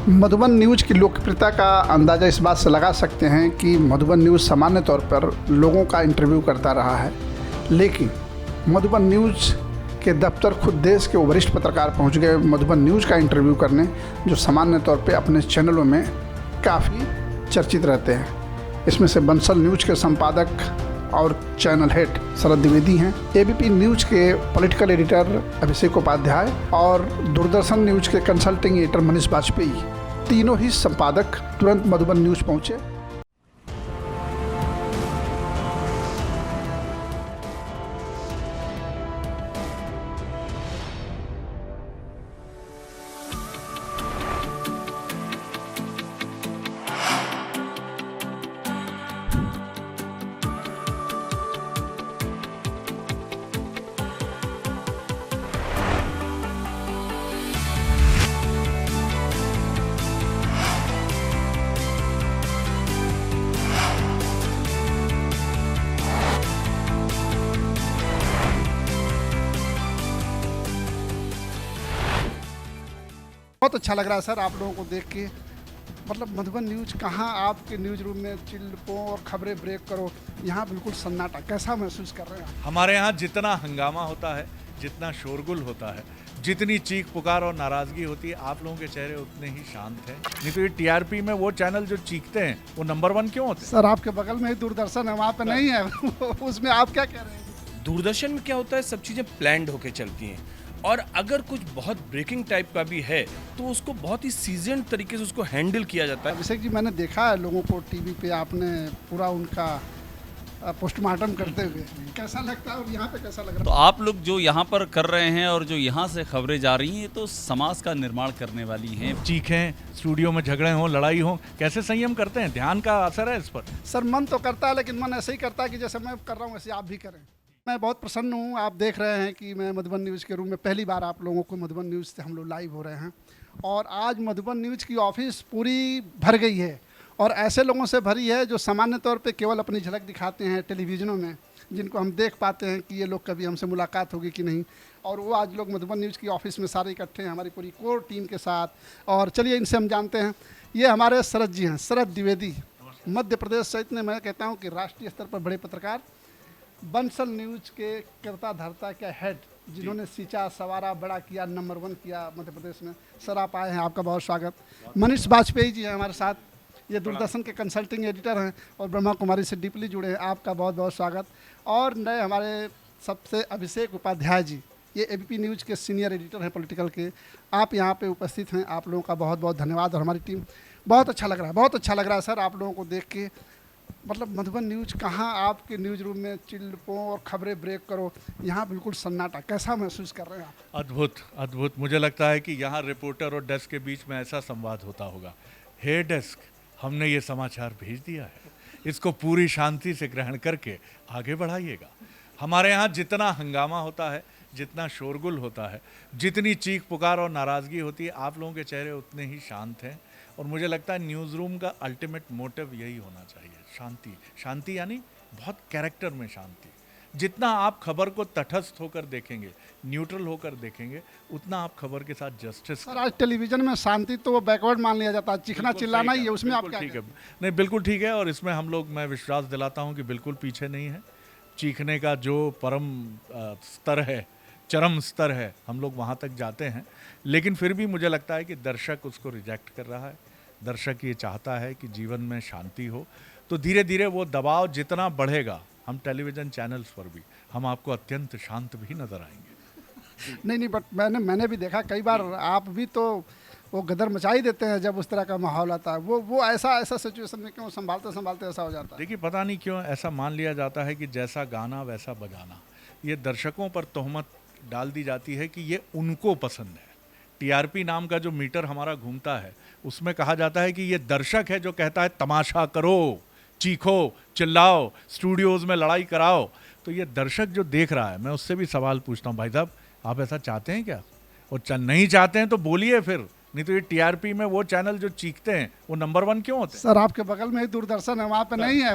Madhuban news की लोकप्रियता का अंदाज़ा इस बात से लगा सकते हैं कि मधुबन न्यूज़ सामान्य तौर पर लोगों का इंटरव्यू करता रहा है, लेकिन मधुबन न्यूज़ के दफ्तर खुद देश के वरिष्ठ पत्रकार पहुंच गए मधुबन न्यूज़ का इंटरव्यू करने, जो सामान्य तौर पे अपने चैनलों में काफ़ी चर्चित रहते हैं। इसमें से बंसल न्यूज़ के संपादक और चैनल हेड शरद द्विवेदी हैं, एबीपी न्यूज़ के पॉलिटिकल एडिटर अभिषेक उपाध्याय और दूरदर्शन न्यूज़ के कंसल्टिंग एडिटर मनीष वाजपेयी, तीनों ही संपादक तुरंत मधुबन न्यूज़ पहुंचे। बहुत अच्छा लग रहा है सर आप लोगों को देख के। मतलब मधुबन न्यूज़ कहाँ आपके न्यूज़ रूम में चिल्पो और खबरें ब्रेक करो, यहाँ बिल्कुल सन्नाटा, कैसा महसूस कर रहे हैं आप? हमारे यहाँ जितना हंगामा होता है, जितना शोरगुल होता है, जितनी चीख पुकार और नाराजगी होती है, आप लोगों के चेहरे उतने ही शांत हैं। नहीं तो ये टीआरपी में वो चैनल जो चीखते हैं वो नंबर 1 क्यों होते हैं? सर आपके बगल में ही दूरदर्शन है, वहाँ पे नहीं है उसमें आप क्या कह रहे हैं? दूरदर्शन में क्या होता है, सब चीज़ें प्लान्ड होके चलती हैं, और अगर कुछ बहुत ब्रेकिंग टाइप का भी है तो उसको बहुत ही सीजन तरीके से उसको हैंडल किया जाता है। अभिषेक जी, मैंने देखा है लोगों को टीवी पे, आपने पूरा उनका पोस्टमार्टम करते हुए, कैसा लगता है और यहाँ पे कैसा लग रहा है? तो आप लोग जो यहाँ पर कर रहे हैं और जो यहाँ से खबरें जा रही हैं तो समाज का निर्माण करने वाली हैं। चीखें, स्टूडियो में झगड़े हों, लड़ाई हो, कैसे संयम करते हैं? ध्यान का असर है इस पर। सर मन तो करता है, लेकिन मन ऐसे ही करता है कि जैसे मैं कर रहा हूँ वैसे आप भी करें। मैं बहुत प्रसन्न हूँ। आप देख रहे हैं कि मैं मधुबन न्यूज़ के रूम में पहली बार आप लोगों को मधुबन न्यूज़ से हम लोग लाइव हो रहे हैं, और आज मधुबन न्यूज़ की ऑफिस पूरी भर गई है, और ऐसे लोगों से भरी है जो सामान्य तौर पे केवल अपनी झलक दिखाते हैं टेलीविज़नों में, जिनको हम देख पाते हैं कि ये लोग कभी हमसे मुलाकात होगी कि नहीं, और वो आज लोग मधुबन न्यूज़ की ऑफिस में सारे इकट्ठे हैं हमारी पूरी कोर टीम के साथ। और चलिए इनसे हम जानते हैं। ये हमारे शरद जी हैं, शरद द्विवेदी, मध्य प्रदेश सहित में मैं कहता हूँ कि राष्ट्रीय स्तर पर बड़े पत्रकार, बंसल न्यूज़ के कर्ता धर्ता के हेड, जिन्होंने सींचा सवारा बड़ा किया, नंबर 1 किया मध्य प्रदेश में। सर आप आए हैं, आपका बहुत स्वागत। मनीष वाजपेयी जी हैं हमारे साथ, ये दूरदर्शन के कंसल्टिंग एडिटर हैं और ब्रह्मा कुमारी से डीपली जुड़े हैं, आपका बहुत बहुत स्वागत। और नए हमारे सबसे अभिषेक उपाध्याय जी, ये एबीपी न्यूज़ के सीनियर एडिटर हैं पॉलिटिकल के, आप यहाँ पे उपस्थित हैं, आप लोगों का बहुत बहुत धन्यवाद। और हमारी टीम, बहुत अच्छा लग रहा है, बहुत अच्छा लग रहा है सर आप लोगों को देख के। मतलब मधुबन न्यूज़ कहाँ आपके न्यूज़ रूम में चिल्पो और खबरें ब्रेक करो, यहाँ बिल्कुल सन्नाटा, कैसा महसूस कर रहे हैं आप? अद्भुत अद्भुत। मुझे लगता है कि यहाँ रिपोर्टर और डेस्क के बीच में ऐसा संवाद होता होगा। हे डेस्क, हमने ये समाचार भेज दिया है, इसको पूरी शांति से ग्रहण करके आगे बढ़ाइएगा। हमारे यहाँ जितना हंगामा होता है, जितना शोरगुल होता है, जितनी चीख पुकार और नाराज़गी होती है, आप लोगों के चेहरे उतने ही शांत हैं। और मुझे लगता है न्यूज़ रूम का अल्टीमेट मोटिव यही होना चाहिए, शांति। शांति यानी बहुत कैरेक्टर में शांति। जितना आप खबर को तटस्थ होकर देखेंगे, न्यूट्रल होकर देखेंगे, उतना आप खबर के साथ जस्टिस। सर आज टेलीविज़न में शांति तो वो बैकवर्ड मान लिया जाता है, चिखना चिल्लाना ही है, उसमें आप क्या ठीक है? कहें? नहीं, बिल्कुल ठीक है। और इसमें हम लोग, मैं विश्वास दिलाता हूँ कि बिल्कुल पीछे नहीं है। चीखने का जो परम स्तर है, चरम स्तर है, हम लोग वहाँ तक जाते हैं, लेकिन फिर भी मुझे लगता है कि दर्शक उसको रिजेक्ट कर रहा है। दर्शक ये चाहता है कि जीवन में शांति हो, तो धीरे धीरे वो दबाव जितना बढ़ेगा, हम टेलीविज़न चैनल्स पर भी हम आपको अत्यंत शांत भी नज़र आएंगे। नहीं, बट मैंने भी देखा कई बार, आप भी तो वो गदर मचा ही देते हैं जब उस तरह का माहौल आता है। वो ऐसा सिचुएशन में क्यों संभालते संभालते ऐसा हो जाता है? देखिए, पता नहीं क्यों ऐसा मान लिया जाता है कि जैसा गाना वैसा बजाना। ये दर्शकों पर तोहमत डाल दी जाती है कि ये उनको पसंद है। टीआरपी नाम का जो मीटर हमारा घूमता है, उसमें कहा जाता है कि ये दर्शक है जो कहता है तमाशा करो, चीखो, चिल्लाओ, स्टूडियोज़ में लड़ाई कराओ। तो ये दर्शक जो देख रहा है, मैं उससे भी सवाल पूछता हूँ, भाई साहब आप ऐसा चाहते हैं क्या? और नहीं चाहते हैं तो बोलिए फिर, नहीं तो ये टीआरपी में वो चैनल जो चीखते हैं वो नंबर 1 क्यों होते हैं? सर आपके बगल में ही दूरदर्शन है, वहाँ पे नहीं है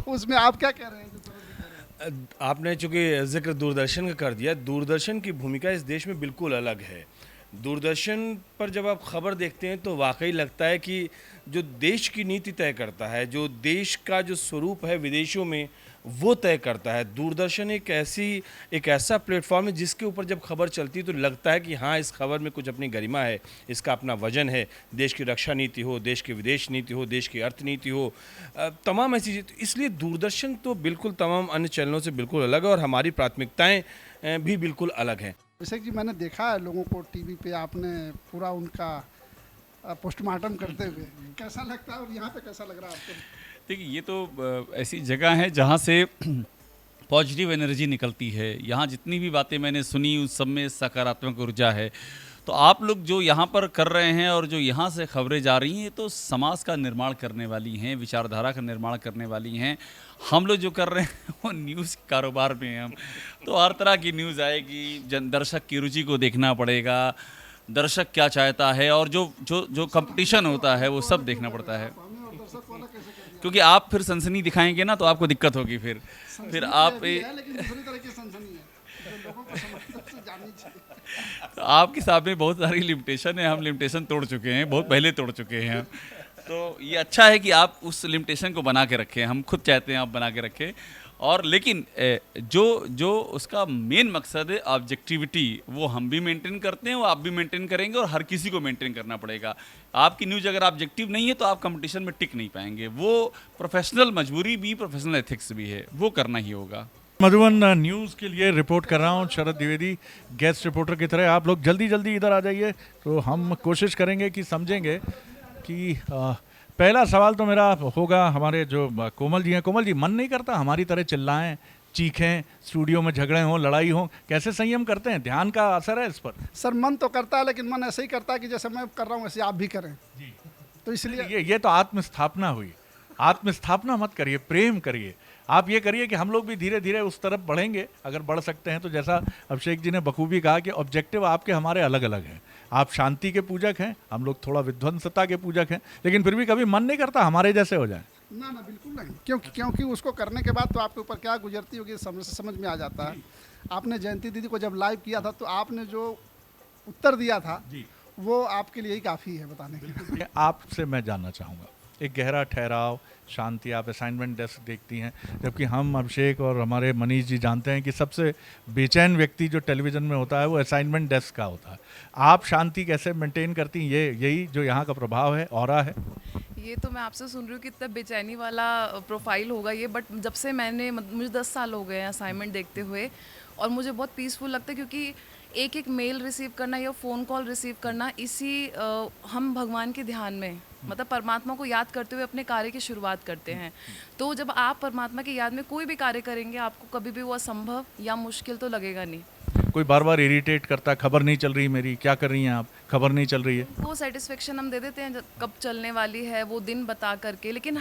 उसमें आप क्या कह रहे हैं? आपने चूंकि जिक्र दूरदर्शन का कर दिया, दूरदर्शन की भूमिका इस देश में बिल्कुल अलग है। दूरदर्शन पर जब आप खबर देखते हैं तो वाकई लगता है कि जो देश की नीति तय करता है, जो देश का जो स्वरूप है विदेशों में, वो तय करता है। दूरदर्शन एक ऐसा प्लेटफॉर्म है जिसके ऊपर जब खबर चलती है तो लगता है कि हाँ, इस खबर में कुछ अपनी गरिमा है, इसका अपना वजन है। देश की रक्षा नीति हो, देश की विदेश नीति हो, देश की अर्थनीति हो, तमाम ऐसी चीज़। इसलिए दूरदर्शन तो बिल्कुल तमाम अन्य चैनलों से बिल्कुल अलग है और हमारी प्राथमिकताएँ भी बिल्कुल अलग हैं। जैसे कि मैंने देखा है लोगों को टीवी पे, आपने पूरा उनका पोस्टमार्टम करते हुए, कैसा लगता है और यहाँ पे कैसा लग रहा है आपको? देखिए, ये तो ऐसी जगह है जहाँ से पॉजिटिव एनर्जी निकलती है। यहाँ जितनी भी बातें मैंने सुनी उस सब में सकारात्मक ऊर्जा है। तो आप लोग जो यहाँ पर कर रहे हैं और जो यहाँ से खबरें जा रही हैं, तो समाज का निर्माण करने वाली हैं, विचारधारा का निर्माण करने वाली हैं। हम लोग जो कर रहे हैं वो न्यूज़ कारोबार में हैं हम। तो हर तरह की न्यूज़ आएगी, दर्शक की रुचि को देखना पड़ेगा, दर्शक क्या चाहता है, और जो जो जो कंपटीशन होता है वो सब देखना पड़ता है। क्योंकि आप फिर सनसनी दिखाएंगे ना तो आपको दिक्कत होगी। फिर आप लेकिन दूसरी तरह की सनसनी है जो लोगों को समझ से जाननी चाहिए। तो आपके सामने बहुत सारी लिमिटेशन है, हम लिमिटेशन तोड़ चुके हैं, बहुत पहले तोड़ चुके हैं। तो ये अच्छा है कि आप उस लिमिटेशन को बना के रखें, हम खुद चाहते हैं आप बना के रखें। और लेकिन जो उसका मेन मकसद है ऑब्जेक्टिविटी, वो हम भी मेंटेन करते हैं, वो आप भी मेंटेन करेंगे और हर किसी को मेंटेन करना पड़ेगा। आपकी न्यूज़ अगर ऑब्जेक्टिव नहीं है तो आप कंपटीशन में टिक नहीं पाएंगे। वो प्रोफेशनल मजबूरी भी, प्रोफेशनल एथिक्स भी है, वो करना ही होगा। मधुबन न्यूज़ के लिए रिपोर्ट कर रहा हूँ शरद द्विवेदी, गेस्ट रिपोर्टर की तरह। आप लोग जल्दी जल्दी इधर आ जाइए तो हम कोशिश करेंगे कि समझेंगे कि पहला सवाल तो मेरा होगा हमारे जो कोमल जी हैं। कोमल जी, मन नहीं करता हमारी तरह चिल्लाएं, चीखें, स्टूडियो में झगड़े हों, लड़ाई हो? कैसे संयम करते हैं? ध्यान का असर है इस पर? सर, मन तो करता है, लेकिन मन ऐसे ही करता है कि जैसे मैं कर रहा हूँ वैसे आप भी करें जी। तो इसलिए ये तो आत्मस्थापना हुई। आत्मस्थापना मत करिए, प्रेम करिए। आप ये करिए कि हम लोग भी धीरे धीरे उस तरफ बढ़ेंगे अगर बढ़ सकते हैं तो। जैसा अभिषेक जी ने बखूबी कहा कि ऑब्जेक्टिव आपके हमारे अलग अलग हैं। आप शांति के पूजक हैं, हम लोग थोड़ा विध्वंसता के पूजक हैं, लेकिन फिर भी कभी मन नहीं करता हमारे जैसे हो जाए? ना बिल्कुल नहीं। क्योंकि उसको करने के बाद तो आपके ऊपर क्या गुजरती होगी समझ में आ जाता है। आपने जयंती दीदी को जब लाइव किया था तो आपने जो उत्तर दिया था जी, वो आपके लिए ही काफ़ी है बताने के लिए। आपसे मैं जानना चाहूँगा, एक गहरा ठहराव, शांति, आप असाइनमेंट डेस्क देखती हैं, जबकि हम अभिषेक और हमारे मनीष जी जानते हैं कि सबसे बेचैन व्यक्ति जो टेलीविज़न में होता है वो असाइनमेंट डेस्क का होता है। आप शांति कैसे मेंटेन करती हैं? यही जो यहाँ का प्रभाव है, ऑरा है? ये तो मैं आपसे सुन रही हूँ कि इतना बेचैनी वाला प्रोफाइल होगा ये, बट जब से मुझे 10 साल हो गए हैं असाइनमेंट देखते हुए, और मुझे बहुत पीसफुल लगता है क्योंकि एक एक मेल रिसीव करना या फ़ोन कॉल रिसीव करना, हम भगवान के ध्यान में, मतलब परमात्मा को याद करते हुए अपने कार्य की शुरुआत करते हैं। तो जब आप परमात्मा की याद में कोई भी कार्य करेंगे, आपको कभी भी वो असंभव या मुश्किल तो लगेगा नहीं। कोई बार बार इरिटेट करता, खबर नहीं चल रही मेरी, क्या कर रही हैं आप, खबर नहीं चल रही है? वो सेटिस्फेक्शन हम दे देते हैं कब चलने वाली है वो दिन बता करके, लेकिन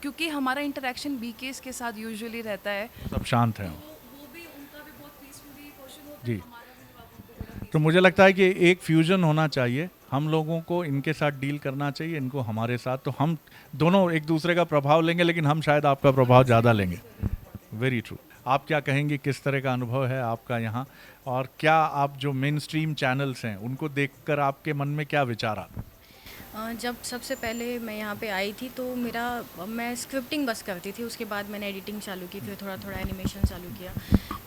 क्योंकि हमारा इंटरेक्शन बीकेस के साथ यूजुअली रहता है, सब शांत हैं वो भी, उनका भी बहुत पीसफुली क्वेश्चन होता जी। है, हमारा भी बाबू को तो मुझे लगता है कि एक फ्यूजन होना चाहिए, हम लोगों को इनके साथ डील करना चाहिए, इनको हमारे साथ, तो हम दोनों एक दूसरे का प्रभाव लेंगे, लेकिन हम शायद आपका प्रभाव ज़्यादा लेंगे। Very true. आप क्या कहेंगे, किस तरह का अनुभव है आपका यहाँ, और क्या आप जो मेन स्ट्रीम चैनल्स हैं उनको देखकर आपके मन में क्या विचार आता? जब सबसे पहले मैं यहाँ पे आई थी तो मैं स्क्रिप्टिंग बस करती थी, उसके बाद मैंने एडिटिंग चालू की, फिर थोड़ा थोड़ा एनिमेशन चालू किया।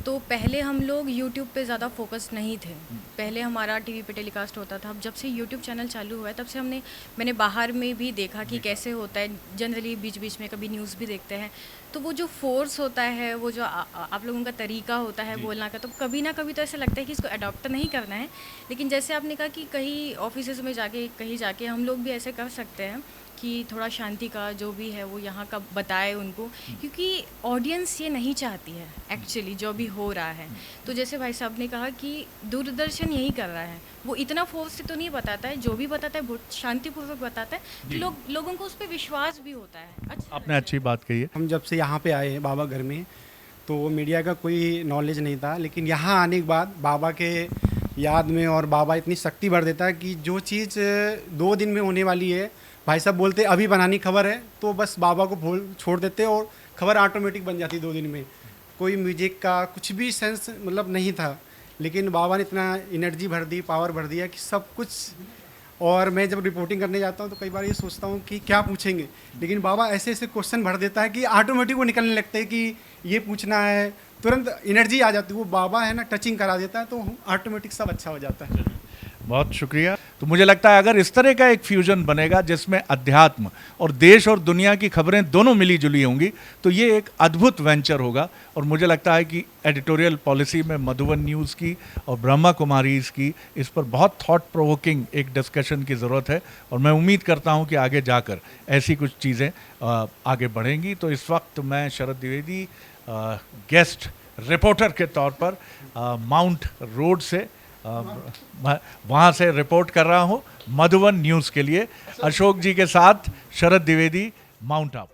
तो पहले हम लोग यूट्यूब पे ज़्यादा फोकस नहीं थे, पहले हमारा टीवी पे टेलीकास्ट होता था। अब जब से यूट्यूब चैनल चालू हुआ है तब से मैंने बाहर में भी देखा कि कैसे होता है। जनरली बीच बीच में कभी न्यूज़ भी देखते हैं, तो वो जो फोर्स होता है, वो जो आप लोगों का तरीका होता है बोलना का, तो कभी ना कभी तो ऐसा लगता है कि इसको अडॉप्ट नहीं करना है। लेकिन जैसे आपने कहा कि कहीं ऑफिस में कहीं जाके हम लोग भी ऐसे कर सकते हैं कि थोड़ा शांति का जो भी है वो यहाँ का बताए उनको, क्योंकि ऑडियंस ये नहीं चाहती है एक्चुअली जो भी हो रहा है। तो जैसे भाई साहब ने कहा कि दूरदर्शन यही कर रहा है, वो इतना फोर्स से तो नहीं बताता है, जो भी बताता है बहुत शांतिपूर्वक बताता है कि लोगों को उस पर विश्वास भी होता है। अच्छा, आपने अच्छी बात कही है। हम जब से यहाँ पे आए हैं बाबा घर में, तो मीडिया का कोई नॉलेज नहीं था, लेकिन यहाँ आने के बाद बाबा के याद में, और बाबा इतनी शक्ति भर देता है कि जो चीज़ 2 दिन में होने वाली है, भाई साहब बोलते अभी बनानी खबर है, तो बस बाबा को छोड़ देते और खबर ऑटोमेटिक बन जाती 2 दिन में। कोई म्यूजिक का कुछ भी सेंस मतलब नहीं था, लेकिन बाबा ने इतना एनर्जी भर दी, पावर भर दिया कि सब कुछ। और मैं जब रिपोर्टिंग करने जाता हूँ तो कई बार ये सोचता हूँ कि क्या पूछेंगे, लेकिन बाबा ऐसे ऐसे क्वेश्चन भर देता है कि ऑटोमेटिक वो निकलने लगता है कि ये पूछना है, तुरंत एनर्जी आ जाती है। वो बाबा है ना, टचिंग करा देता है तो ऑटोमेटिक सब अच्छा हो जाता है। बहुत शुक्रिया। तो मुझे लगता है अगर इस तरह का एक फ्यूजन बनेगा जिसमें अध्यात्म और देश और दुनिया की खबरें दोनों मिली जुली होंगी, तो ये एक अद्भुत वेंचर होगा। और मुझे लगता है कि एडिटोरियल पॉलिसी में मधुबन न्यूज़ की और ब्रह्मा कुमारीज की इस पर बहुत थॉट प्रोवोकिंग एक डिस्कशन की ज़रूरत है। और मैं उम्मीद करता हूँ कि आगे जाकर ऐसी कुछ चीज़ें आगे बढ़ेंगी। तो इस वक्त मैं शरद द्विवेदी गेस्ट रिपोर्टर के तौर पर माउंट रोड से वहाँ से रिपोर्ट कर रहा हूँ मधुबन न्यूज़ के लिए। अशोक जी के साथ शरद द्विवेदी, माउंट आबू।